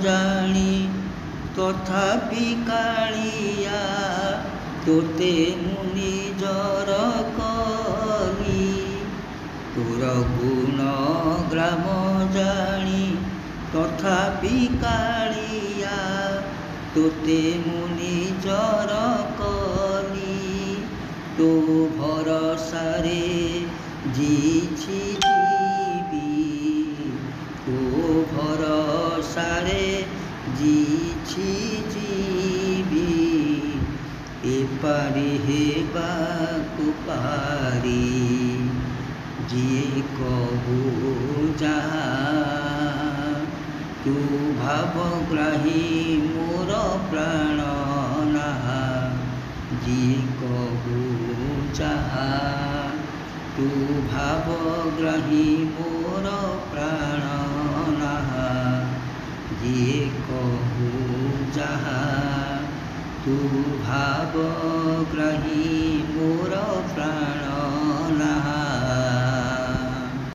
ଜାଣି ତଥାପି କାଳିଆ ତୋତେ ମୁଁ ନିଜର କଲି। ତୋର ଗୁଣ ଗ୍ରାମ ଜାଣି ତଥାପି କାଳିଆ ତୋତେ ମୁଁ ନିଜର କଲି। ତୋ ଭରସାରେ ଜିଛି ଯିବି, ତୋ ଭରସାରେ ଜିଛି ଯିବି। ଏପାରି ହେବାକୁ ପାରି ଯିଏ କହୁ ଯାହା, ତୁ ଭାବଗ୍ରାହୀ ମୋର ପ୍ରାଣନାହା। ଯିଏ କହୁ ଯାହା, ତୁ ଭାବଗ୍ରାହୀ ମୋର ପ୍ରାଣନାହା। ଯିଏ କହୁ ଯାହା, ତୁ ଭାବଗ୍ରାହୀ ମୋର ପ୍ରାଣନାହା।